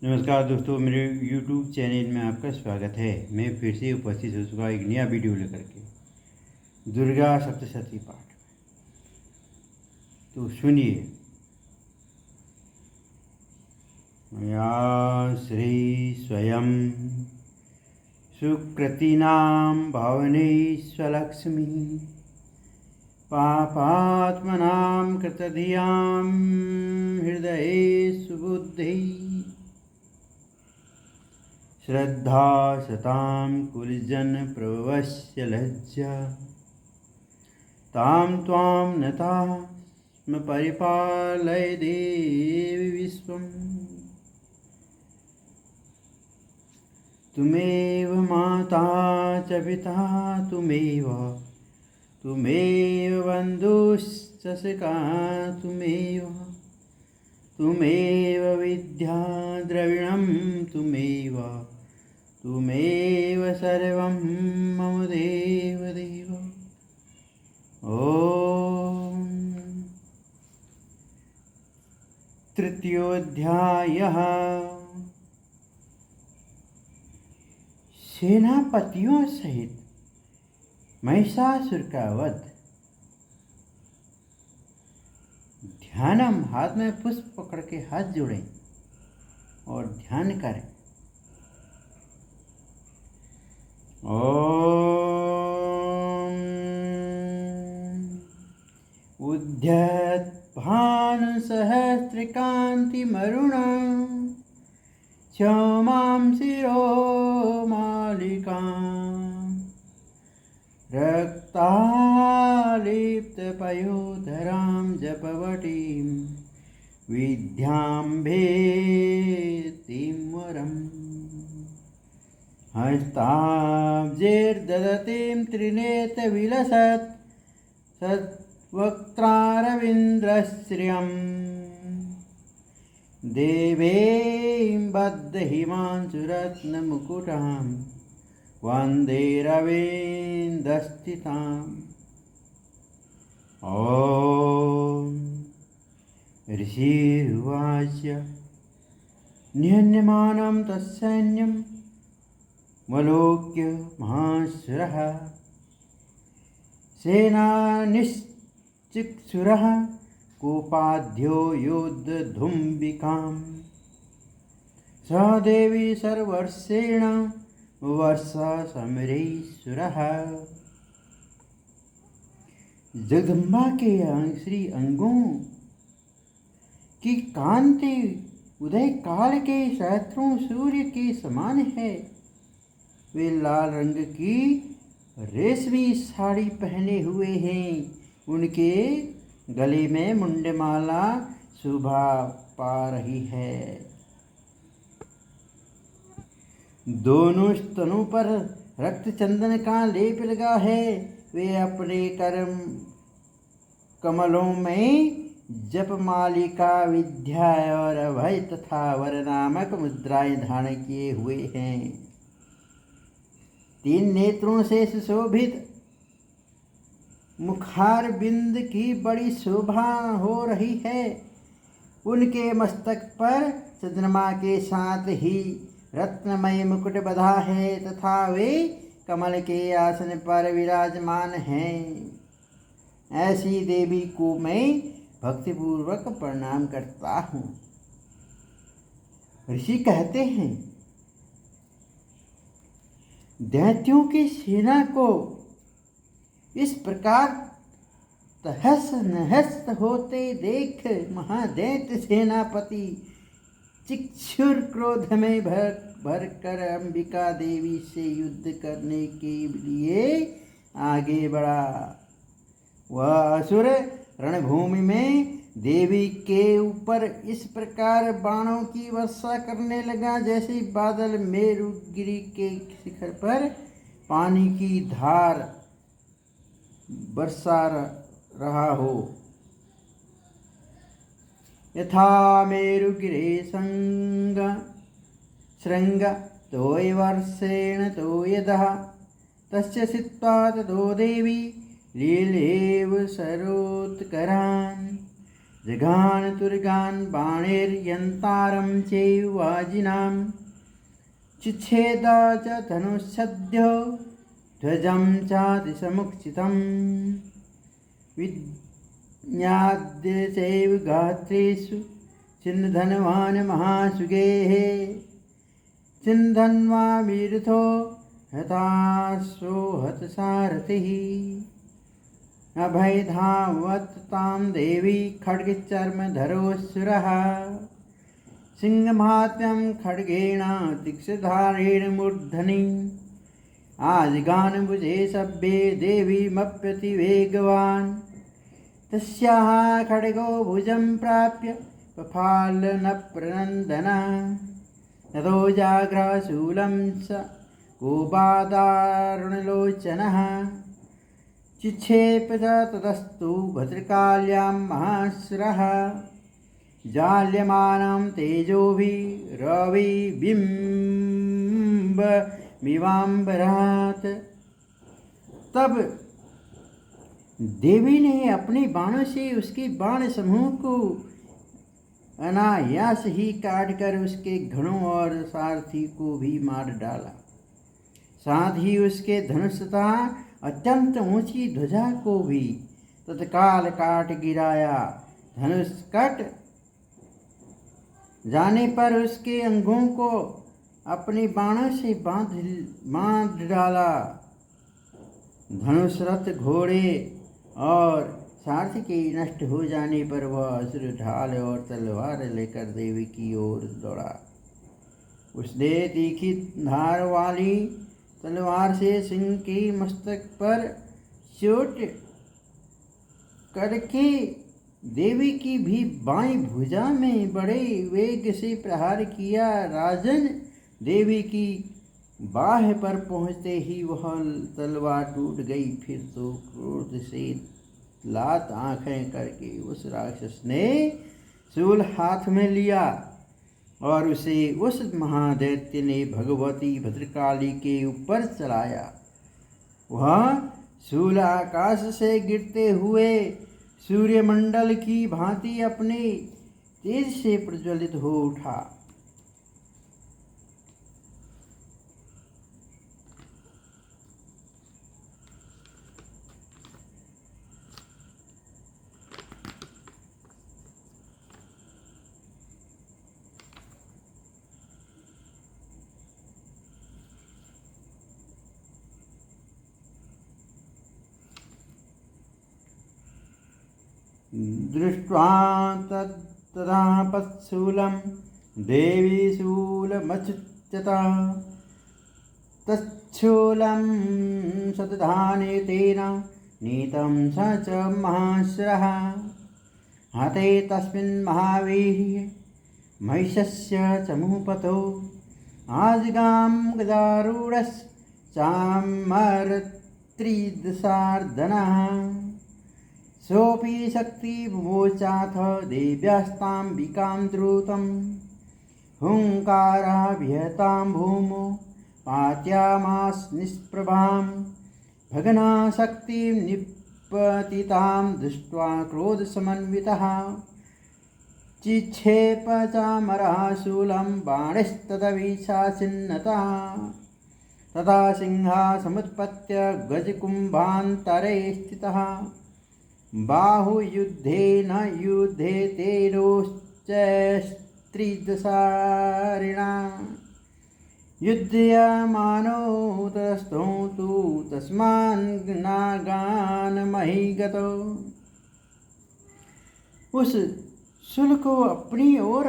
नमस्कार दोस्तों, मेरे YouTube चैनल में आपका स्वागत है। मैं फिर से उपस्थित हो चुका एक नया वीडियो लेकर के दुर्गा सप्तशती पाठ। तो सुनिए। या श्री स्वयं सुकृतीनां भावने स्वलक्ष्मी पापात्मनां कृतधियां हृदये सुबुद्धि श्रद्धा सतां कुलजन प्रभवस्य लज्जा तां त्वां नता स्म परिपालय देवी विश्वम्। तुमेव माता च पिता तुमेव बन्धुश्च सखा तुमेव विद्या द्रविणं तुमेव सर्वं मम देव। ओम। तृतीयोऽध्यायः। सेनापतियों सहित महिषासुर का वध। ध्यानम, हाथ में पुष्प पकड़ के हाथ जोड़ें और ध्यान करें। ओम। उद्यत भानु सहस्रकान्तिमरुणं क्षमां शिरो मालिकां रक्तालिप्तपयोधरां जपवटीं विद्यां भेतिं वरम् हस्ताब्जैर्दधतीं त्रिनेत्रविलसत् सद्वक्त्रारविन्द्रश्रियं देवीं बद्धहिमांशुरत्नमुकुटां वन्दे रवीन्द्रस्थिताम्। ॐ। ऋषिरुवाच निहन्यमानं तत्सैन्यं वलोक्य महासुरः सेनानिश्चिक्षुरः कोपाध्यो योद्धधुम्बिकां स देवी सर्वर्षेण वर्षा समरेश्वरः। जगदम्बा के श्री अंगों की कांति उदय काल के सहस्त्रों सूर्य के समान है। वे लाल रंग की रेशमी साड़ी पहने हुए हैं। उनके गले में मुंडमाला शोभा पा रही है। दोनों स्तनों पर रक्त चंदन का लेप लगा है। वे अपने कर्म कमलों में जपमालिका, विद्या और अभय तथा वर नामक मुद्राएं धारण किए हुए हैं। 3 नेत्रों से सुशोभित मुखार बिंद की बड़ी शोभा हो रही है। उनके मस्तक पर चंद्रमा के साथ ही रत्नमय मुकुट बधा है तथा वे कमल के आसन पर विराजमान हैं। ऐसी देवी को मैं भक्तिपूर्वक प्रणाम करता हूँ। ऋषि कहते हैं, दैत्यों की सेना को इस प्रकार तहस नहस होते देख महादैत्य सेनापति चिक्षुर क्रोध में भर कर अंबिका देवी से युद्ध करने के लिए आगे बढ़ा। वह असुर रणभूमि में देवी के ऊपर इस प्रकार बाणों की वर्षा करने लगा जैसे बादल मेरुगिरी के शिखर पर पानी की धार बरसा रहा हो। यथा मेरुगिरे शृंग तोयवर्षेण तोयदः तस्य सित्वा ततो देवी लीलेव सरोत्करान् जघान तुर्गान बाणैर्यन्तारं चैव वाजिनां चिच्छेद च धनुषद्यो ध्वजं चातिसमुक्षितं विज्ञाद्य चैव गात्रेषु चिन्धनवान् महासुगेः चिन्धन्वा वीरथो हताशो हतसारथिः अभयधावत् तां देवी खड्गचर्मधरोऽसुरः सिंहमात्यं खड्गेण तीक्ष्णधारेण मूर्धनि आजिगानभुजे सभ्ये देवीमप्यतिवेगवान् तस्याः खड्गो भुजं प्राप्य पफालनप्रनन्दनः ततो जाग्रशूलं स कोपादारुणलोचनः चिक्षेप च ततस्तु भद्रकाल्यां महासुरः जाल्यमानं तेजोभिर्रविबिम्बमिवाम्बरात्। तब देवी ने अपने बाणों से उसके बाण समूह को अनायास ही काटकर उसके घड़ों और सारथी को भी मार डाला। साथ ही उसके धनुष तथा अत्यंत ऊंची ध्वजा को भी तत्काल काट गिराया। धनुष कट जाने पर उसके अंगों को अपने बाणों से बांध डाला। धनुष रथ घोड़े और सारथी के नष्ट हो जाने पर वह असुर ढाल और तलवार लेकर देवी की ओर दौड़ा। उसने तीखी धार वाली तलवार से सिंह के मस्तक पर चोट करके देवी की भी बाईं भुजा में बड़े वेग से प्रहार किया। राजन, देवी की बाह पर पहुँचते ही वह तलवार टूट गई। फिर तो क्रोध से लात आंखें करके उस राक्षस ने शूल हाथ में लिया और उसे उस महादैत्य ने भगवती भद्रकाली के ऊपर चलाया। वह शूल आकाश से गिरते हुए सूर्यमंडल की भांति अपने तेज से प्रज्वलित हो उठा। दृष्ट्वा तदा पत्शूलं देवी शूलमच्युता तच्छूलं शतधाने तेन नीतं स च महासुरः हते तस्मिन् महावीर्ये महिषस्य चमूपतो आजिगां गदारूढश्चामरत्रिदशार्दनः सोऽपि शक्तिवोचाथ देव्यास्ताम्बिकां द्रुतं हुङ्काराभिहतां भूमौ पात्यामास निष्प्रभां भग्नाशक्तिं निपतितां दृष्ट्वा क्रोधसमन्वितः चिक्षेप चामरः शूलं बाणस्तदविशाचिन्नतः तथा सिंहासमुत्पत्य गजकुम्भान्तरे स्थितः बाहुयुद्धेन युद्धे तेरोश्चस्त्रिदशारिणा युध्यमानो तस्थो तु तस्मान्नागानमहीगतो। उस शूल को अपनी ओर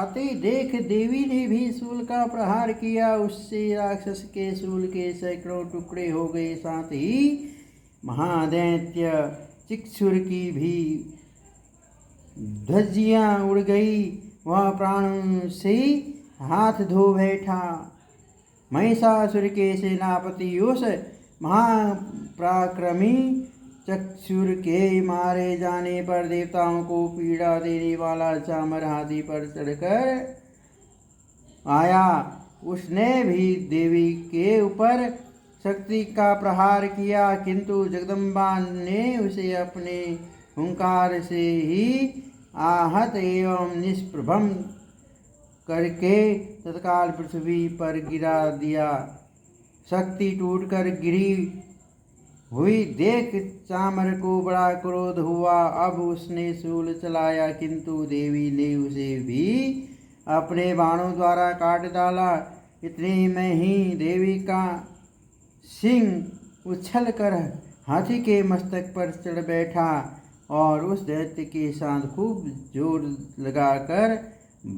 आते देख देवी ने भी शूल का प्रहार किया। उससे राक्षस के शूल के सैकड़ों टुकड़े हो गए। साथ ही महादैत्य चिक्षुर की भी ध्वजियाँ उड़ गई। वह प्राणों से हाथ धो बैठा। महिषासुर के सेनापति उस महापराक्रमी चक्षुर के मारे जाने पर देवताओं को पीड़ा देने वाला चामर हाथी पर चढ़कर आया। उसने भी देवी के ऊपर शक्ति का प्रहार किया, किंतु जगदम्बा ने उसे अपने हुंकार से ही आहत एवं निष्प्रभम करके तत्काल पृथ्वी पर गिरा दिया। शक्ति टूटकर गिरी हुई देख चामर को बड़ा क्रोध हुआ। अब उसने शूल चलाया, किंतु देवी ने उसे भी अपने बाणों द्वारा काट डाला। इतने में ही देवी का सिंह उछल कर हाथी के मस्तक पर चढ़ बैठा और उस दैत्य के साथ खूब जोर लगाकर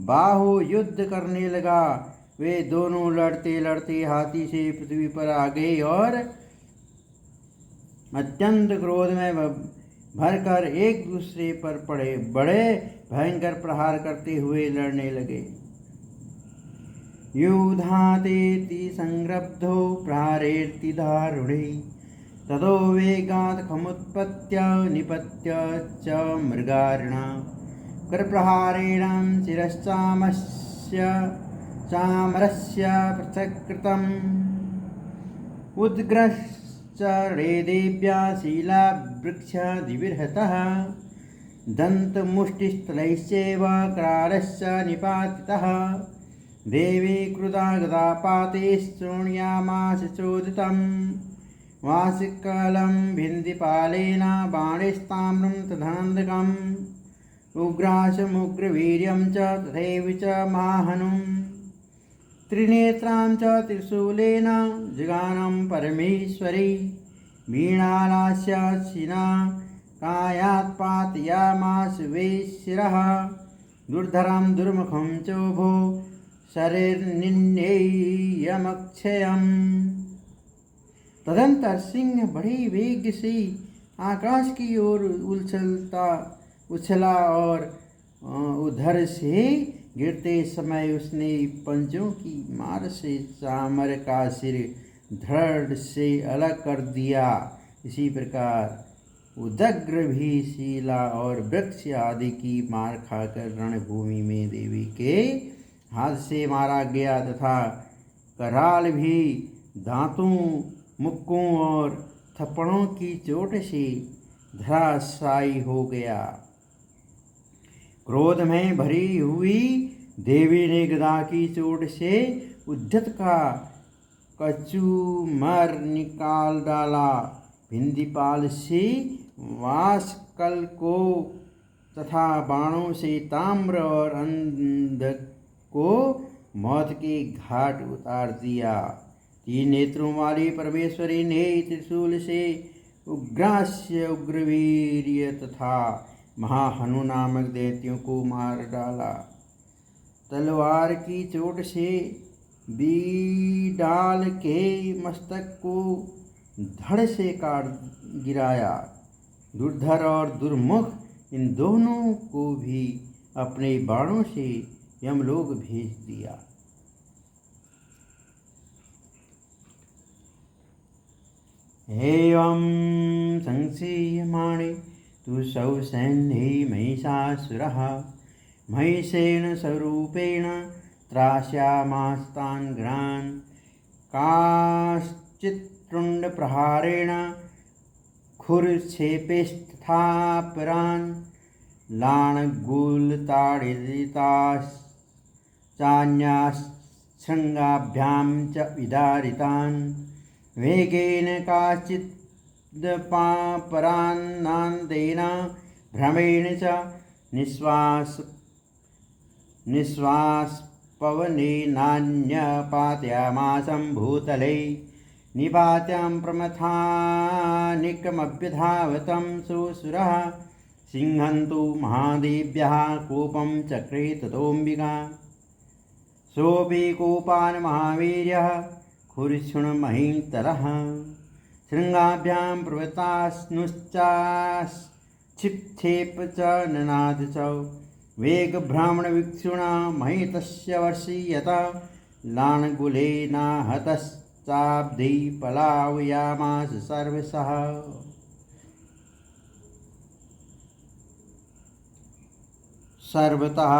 बाहु युद्ध करने लगा। वे दोनों लड़ते लड़ते हाथी से पृथ्वी पर आ गए और अत्यंत क्रोध में भरकर एक दूसरे पर पड़े। बड़े भयंकर प्रहार करते हुए लड़ने लगे। युधातेति संरब्धो प्रहारेति दारुणे ततो वेगात् खमुत्पत्य निपत्य च मृगारिणा करप्रहारेण शिरश्चामस्य चामरस्य पृथक्कृतम् उद्ग्रश्चरे देव्या शीलावृक्षदिविर्हतः दन्तमुष्टिस्थलैश्चैव करालश्च निपातितः। देवी क्रुधा गदापाते शृणुयामास चोदितं वासिकलं भिन्दिपालेन बाणैस्ताम्रं तदनन्दकम् उग्राशमुग्रवीर्यं च तथैव च महाहनुं त्रिनेत्रां च त्रिशूलेन जगानं परमेश्वरी वीणालास्य शिना कायात् पातयामास वै शिरः दुर्धरं दुर्मुखं चोभो शरीर्निन्ययमक्षयम्। तदंतर सिंह बड़े वेग से आकाश की ओर उछला और उधर से गिरते समय उसने पंजों की मार से चामर का सिर धड़ से अलग कर दिया। इसी प्रकार उदग्र भी शीला और वृक्ष आदि की मार खाकर रणभूमि में देवी के हाथ से मारा गया तथा कराल भी दांतों, मुक्कों और थप्पड़ों की चोट से धराशायी हो गया। क्रोध में भरी हुई देवी ने गदा की चोट से उद्धत का कचूमर निकाल डाला। भिंदीपाल से वासकल को तथा बाणों से ताम्र और अंधक को मौत के घाट उतार दिया। तीन नेत्रों वाली परमेश्वरी ने त्रिशूल से उग्रास्य उग्रवीर्य तथा महाहनु नामक दैत्यों को मार डाला। तलवार की चोट से बीडाल के मस्तक को धड़ से काट गिराया। दुर्धर और दुर्मुख इन दोनों को भी अपने बाणों से यमलोक भेज दिया। एवं संशीयमाणे तु सौ सैन्ये महिषासुरः महिषेण स्वरूपेण त्रास्यामास्तान् ग्रान् काश्चित्तुण्डप्रहारेण खुरक्षेपेस्तथापरान् लाणगुल्ताडिताश्चान्याश्रृङ्गाभ्यां च विदारितान् वेगेन काचिदपापरान्नान्देन भ्रमेण च निःश्वासपवनेनान्यपातयामासं भूतले निपात्यां प्रमथानिकमभ्यधावतं सुसुरः सिंहं तु महादेव्यः कोपं चक्रे ततोऽम्बिका सोऽपि कोपान् महावीर्यः खुर्षुण्महीतरः शृङ्गाभ्यां प्रवृत्तास्नुश्चाक्षिक्षेप च ननाद च वेगभ्रामणविक्षुणा महितस्य वर्षीयत लाणगुलेनाहतश्चाब्धि पलावयामास सर्वशः। सर्वतः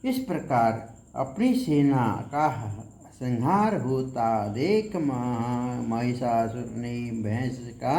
इस प्रकार अपनी सेना का संहार होता देख महिषासुर ने भैंस का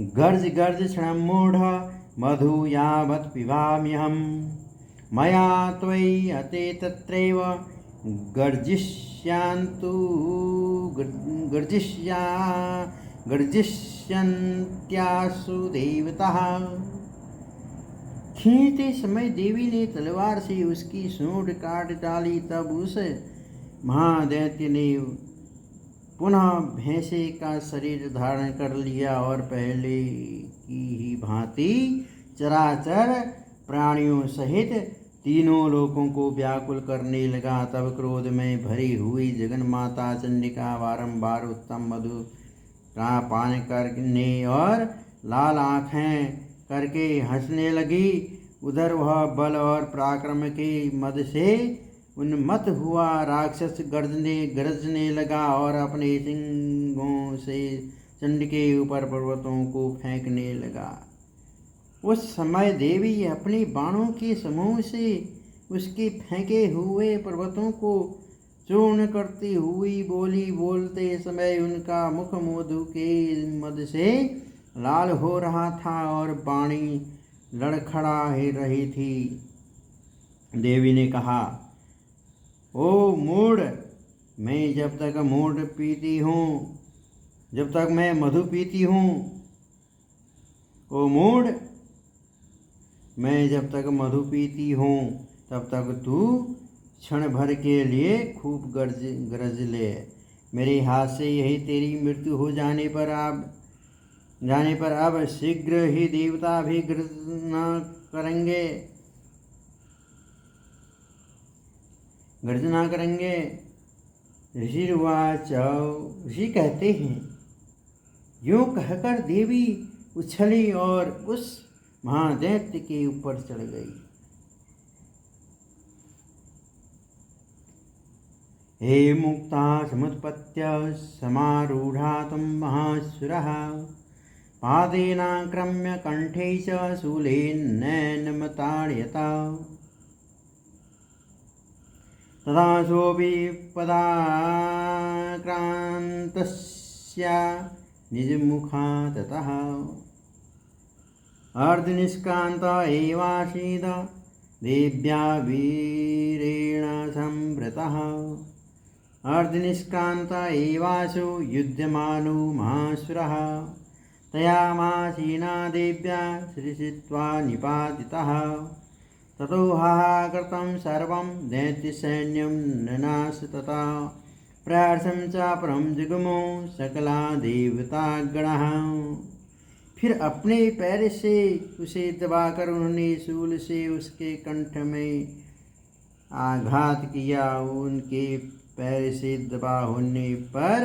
गर्ज गर्ज क्षणमूढ़ मधु यावत् पिबाम्यहम् मया त्वयि अते तत्रैव गर्जिष्यन्तु गर्जिष्यन्त्यासु देवताः। खींचते समय देवी ने तलवार से उसकी सूंड काट डाली। तब उस महादैत्य ने पुनः भैंसे का शरीर धारण कर लिया और पहले की ही भांति चराचर प्राणियों सहित तीनों लोकों को व्याकुल करने लगा। तब क्रोध में भरी हुई जगन्माता चंडिका बारंबार उत्तम मधु का पान करने और लाल आँखें करके हंसने लगी। उधर वह बल और पराक्रम के मद से उन्मत्त हुआ राक्षस गरजने लगा और अपने सिंगों से चंड के ऊपर पर्वतों को फेंकने लगा। उस समय देवी अपने बाणों के समूह से उसके फेंके हुए पर्वतों को चूर्ण करती हुई बोली। बोलते समय उनका मुख मधु के मद से लाल हो रहा था और वाणी लड़खड़ा रही थी। देवी ने कहा, ओ मूढ़, मैं जब तक मैं मधु पीती हूँ, ओ मूढ़, मैं जब तक मधु पीती हूँ तब तक तू क्षण भर के लिए खूब गरज ले। मेरे हाथ से यही तेरी मृत्यु हो जाने पर अब शीघ्र ही देवता भी गर्जना करेंगे। ऋषि कहते हैं, यूं कहकर देवी उछली और उस महादैत्य के ऊपर चढ़ गई। हे मुक्ता समुत्पत्य समारूढ़ा तुम महासुरः पादेनाक्रम्य कंठे च शूलेनैनमताड़यता तदा सोऽपि पदाक्रान्तस्य निजमुखा ततः अर्धनिष्कान्त एवासीद देव्या वीरेण संवृतः अर्धनिष्कान्त एवासु युध्यमानो महासुरः तयामासीना देव्या श्रीषित्वा निपातितः ततो हाहाकृतं सर्वं दैत्यसैन्यं ननाश तथा प्रहर्षं च परं जगमो सकला देवतागणः। फिर अपने पैर से उसे दबाकर उन्होंने शूल से उसके कंठ में आघात किया। उनके पैर से दबा होने पर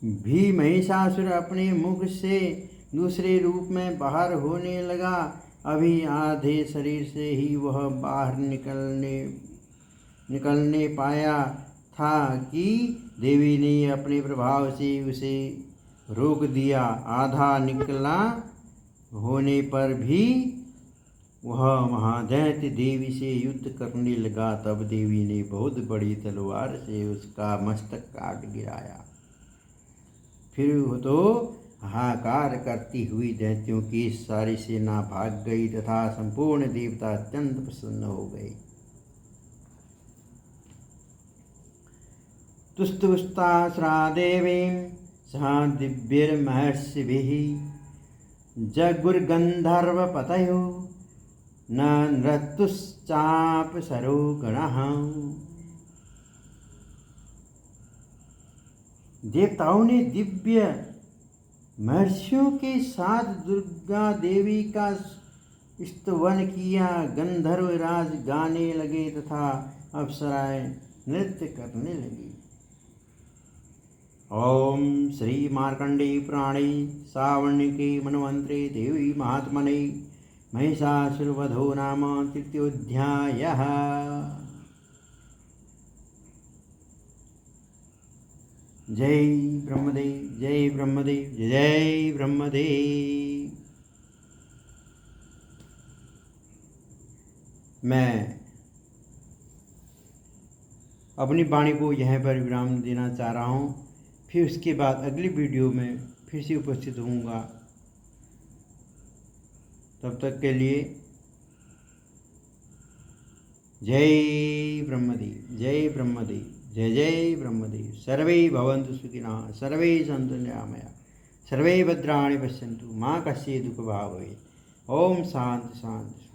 भी महिषासुर अपने मुख से दूसरे रूप में बाहर होने लगा। अभी आधे शरीर से ही वह बाहर निकलने पाया था कि देवी ने अपने प्रभाव से उसे रोक दिया। आधा निकला होने पर भी वह महादैत्य देवी से युद्ध करने लगा। तब देवी ने बहुत बड़ी तलवार से उसका मस्तक काट गिराया। फिर तो हाहाकार करती हुई दैत्यों की सारी सेना भाग गई तथा संपूर्ण देवता अत्यंत प्रसन्न हो गए। तुस्तुस्तास्रा देवीं सह दिव्यैर्महर्षिभिः जगुर्गन्धर्वपतयो न नृतुश्चाप्सरो गणः। देवताओं ने दिव्य महर्षियों के साथ दुर्गा देवी का स्तवन किया। गंधर्व राज गाने लगे तथा अप्सराएं नृत्य करने लगी। ओम श्री मार्कंडेय पुराणे सावर्णिके मनवंतरे देवी महात्मने महिषासुरवधो नाम तृतीयोऽध्यायः। जय ब्रह्मदेव, जय ब्रह्मदेव, जय ब्रह्मदेव। मैं अपनी वाणी को यहाँ पर विराम देना चाह रहा हूँ। फिर उसके बाद अगली वीडियो में फिर से उपस्थित होऊंगा। तब तक के लिए जय ब्रह्मदेव, जय ब्रह्मदेव, जय जय ब्रह्मदेव। सर्वे भवन्तु सुखिनः, सर्वे सन्तु निरामया, सर्वे भद्राणि पश्यन्तु, मा कश्चित् दुःखभाग् भवेत्। ओम शांति शांति।